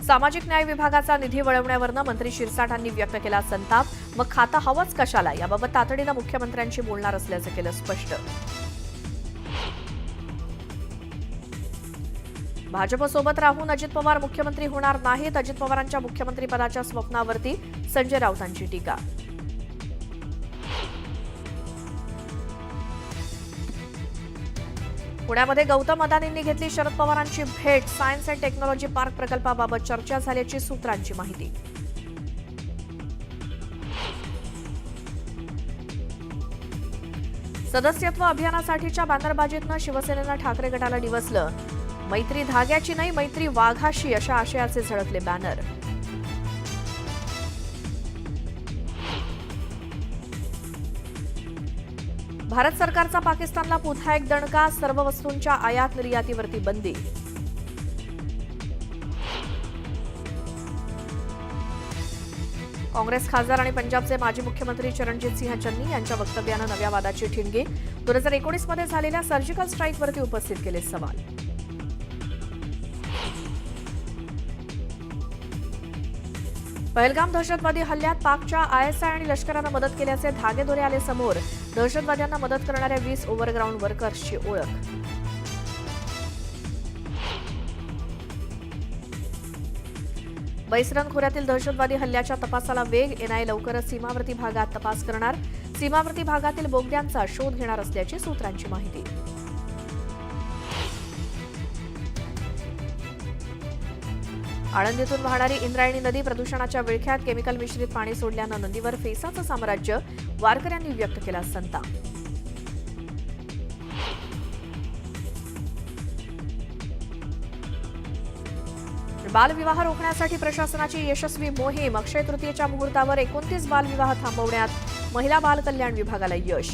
सामाजिक न्याय विभागाचा निधी वळवण्यावरून मंत्री शिरसाटांनी व्यक्त केला संताप। मग खाता हवंच कशाला याबाबत तातडीनं मुख्यमंत्र्यांशी बोलणार असल्याचं केलं स्पष्ट। भाजपसोबत राहून अजित पवार मुख्यमंत्री होणार नाहीत। अजित पवारांच्या मुख्यमंत्रीपदाच्या स्वप्नावरती संजय राऊतांची टीका। पुण्यामध्ये गौतम अदानींनी घेतली शरद पवारांची भेट। सायन्स अँड टेक्नॉलॉजी पार्क प्रकल्पाबाबत चर्चा झाल्याची सूत्रांची माहिती। सदस्यत्व अभियानासाठीच्या बॅनरबाजीतनं शिवसेनेनं ठाकरे गटाला डिवचलं। मैत्री धाग्याची नाही, मैत्री वाघाशी अशा आशयाचे झळकले बॅनर। भारत सरकारचा पाकिस्तानला पुन्हा एक दणका। सर्व वस्तूंच्या आयात निर्यातीवरती बंदी। काँग्रेस खासदार आणि पंजाबचे माजी मुख्यमंत्री चरणजीत सिंह चन्नी यांच्या वक्तव्यानं नव्या वादाची ठिणगी। 2019 मध्ये झालेल्या सर्जिकल स्ट्राईकवरती उपस्थित केले सवाल। पहलगाम दहशतवादी हल्ल्यात पाकच्या ISI आणि लष्करानं मदत केल्याचे धागेदोरे आले समोर। दहशतवाद्यांना मदत करणाऱ्या 20 ओव्हरग्राऊंड वर्कर्सची ओळख। बैसरन खोऱ्यातील दहशतवादी हल्ल्याच्या तपासाला वेग। NIA लवकरच सीमावर्ती भागात तपास करणार। सीमावर्ती भागातील बोगद्यांचा शोध घेणार असल्याची सूत्रांची माहिती। आळंदीतून वाहणारी इंद्रायणी नदी प्रदूषणाच्या विळख्यात। केमिकल मिश्रित पाणी सोडल्यानं नदीवर फेसाचं साम्राज्य। वारकऱ्यांनी व्यक्त केला संताप। बालविवाह रोखण्यासाठी प्रशासनाची यशस्वी मोहीम। अक्षय तृतीयेच्या मुहूर्तावर 29 बालविवाह थांबवण्यात महिला बाल कल्याण विभागाला यश।